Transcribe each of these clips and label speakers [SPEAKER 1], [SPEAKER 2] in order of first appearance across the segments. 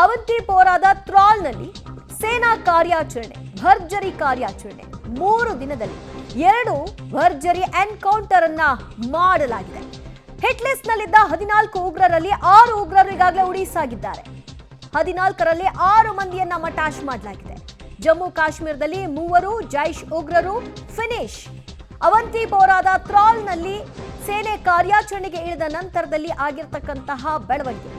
[SPEAKER 1] ಅವಂತಿಪೋರಾದ ತ್ರಾಲ್ನಲ್ಲಿ ಸೇನಾ ಕಾರ್ಯಾಚರಣೆ, ಭರ್ಜರಿ ಕಾರ್ಯಾಚರಣೆ. 3 ದಿನದಲ್ಲಿ 2 ಭರ್ಜರಿ ಎನ್ಕೌಂಟರ್ ಅನ್ನ ಮಾಡಲಾಗಿದೆ. ಹಿಟ್ ಲಿಸ್ಟ್ ನಲ್ಲಿದ್ದ 14 ಉಗ್ರರಲ್ಲಿ 6 ಉಗ್ರರು ಈಗಾಗಲೇ ಉಡೀಸಾಗಿದ್ದಾರೆ. 14ರಲ್ಲಿ 6 ಮಂದಿಯನ್ನ ಮಟಾಶ್ ಮಾಡಲಾಗಿದೆ. ಜಮ್ಮು ಕಾಶ್ಮೀರದಲ್ಲಿ 3 ಜೈಷ್ ಉಗ್ರರು ಫಿನಿಶ್. ಅವಂತಿಪೋರಾದ ತ್ರಾಲ್ನಲ್ಲಿ ಸೇನೆ ಕಾರ್ಯಾಚರಣೆಗೆ ಇಳಿದ ನಂತರದಲ್ಲಿ ಆಗಿರತಕ್ಕಂತಹ ಬೆಳವಣಿಗೆ.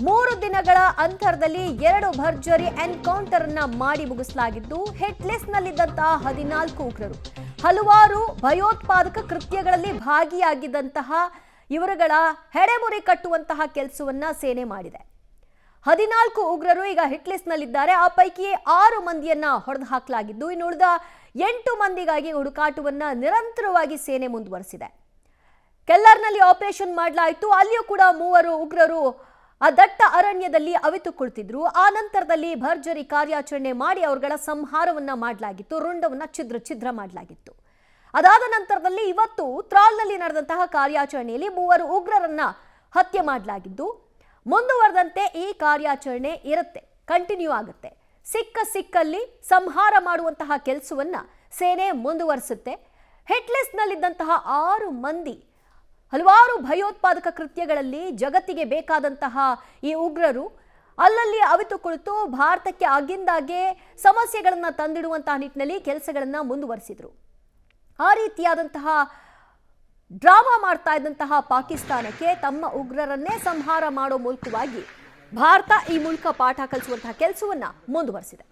[SPEAKER 1] 3 ದಿನಗಳ ಅಂತರದಲ್ಲಿ 2 ಭರ್ಜರಿ ಎನ್ಕೌಂಟರ್ ಅನ್ನ ಮಾಡಿ ಮುಗಿಸಲಾಗಿದ್ದು, ಹಿಟ್ ಲಿಸ್ಟ್ ನಲ್ಲಿದ್ದಂತಹ 14 ಉಗ್ರರು ಹಲವಾರು ಭಯೋತ್ಪಾದಕ ಕೃತ್ಯಗಳಲ್ಲಿ ಭಾಗಿಯಾಗಿದ್ದಂತಹ ಇವರುಗಳ ಹೆಡೆಮುರಿ ಕಟ್ಟುವಂತಹ ಕೆಲಸವನ್ನ ಸೇನೆ ಮಾಡಿದೆ. 14 ಉಗ್ರರು ಈಗ ಹಿಟ್ ಲಿಸ್ಟ್ ನಲ್ಲಿದ್ದಾರೆ. ಆ ಪೈಕಿ 6 ಮಂದಿಯನ್ನ ಹೊಡೆದು ಹಾಕಲಾಗಿದ್ದು, ಇನ್ನು ಉಳಿದ 8 ಮಂದಿಗಾಗಿ ಹುಡುಕಾಟವನ್ನ ನಿರಂತರವಾಗಿ ಸೇನೆ ಮುಂದುವರೆಸಿದೆ. ಕೆಲ್ಲರ್ನಲ್ಲಿ ಆಪರೇಷನ್ ಮಾಡಲಾಯಿತು. ಅಲ್ಲಿಯೂ ಕೂಡ 3 ಉಗ್ರರು ಆ ದಟ್ಟ ಅರಣ್ಯದಲ್ಲಿ ಅವಿತು ಕುಳಿತಿದ್ರು. ಆ ನಂತರದಲ್ಲಿ ಭರ್ಜರಿ ಕಾರ್ಯಾಚರಣೆ ಮಾಡಿ ಅವರುಗಳ ಸಂಹಾರವನ್ನ ಮಾಡಲಾಗಿತ್ತು. ರುಂಡವನ್ನ ಛಿದ್ರ ಮಾಡಲಾಗಿತ್ತು. ಅದಾದ ನಂತರದಲ್ಲಿ ಇವತ್ತು ತ್ರಾಲ್ನಲ್ಲಿ ನಡೆದಂತಹ ಕಾರ್ಯಾಚರಣೆಯಲ್ಲಿ 3 ಉಗ್ರರನ್ನ ಹತ್ಯೆ ಮಾಡಲಾಗಿದ್ದು, ಮುಂದುವರೆದಂತೆ ಈ ಕಾರ್ಯಾಚರಣೆ ಇರುತ್ತೆ, ಕಂಟಿನ್ಯೂ ಆಗುತ್ತೆ. ಸಿಕ್ಕಲ್ಲಿ ಸಂಹಾರ ಮಾಡುವಂತಹ ಕೆಲಸವನ್ನ ಸೇನೆ ಮುಂದುವರಿಸುತ್ತೆ. ಹಿಟ್ ಲಿಸ್ಟ್ ನಲ್ಲಿದ್ದಂತಹ 6 ಮಂದಿ ಹಲವಾರು ಭಯೋತ್ಪಾದಕ ಕೃತ್ಯಗಳಲ್ಲಿ ಜಗತ್ತಿಗೆ ಬೇಕಾದಂತಹ ಈ ಉಗ್ರರು ಅಲ್ಲಲ್ಲಿ ಅವಿತು ಕುಳಿತು ಭಾರತಕ್ಕೆ ಆಗಿಂದಾಗೆ ಸಮಸ್ಯೆಗಳನ್ನ ತಂದಿಡುವಂತಹ ನಿಟ್ಟಿನಲ್ಲಿ ಕೆಲಸಗಳನ್ನ ಮುಂದುವರಿಸಿದ್ರು. ಆ ರೀತಿಯಾದಂತಹ ಡ್ರಾಮಾ ಮಾಡ್ತಾ ಇದ್ದಂತಹ ಪಾಕಿಸ್ತಾನಕ್ಕೆ ತಮ್ಮ ಉಗ್ರರನ್ನೇ ಸಂಹಾರ ಮಾಡೋ ಮೂಲಕವಾಗಿ ಭಾರತ ಈ ಮೂಲಕ ಪಾಠ ಕಲಿಸುವಂತಹ ಕೆಲಸವನ್ನ ಮುಂದುವರಿಸಿದೆ.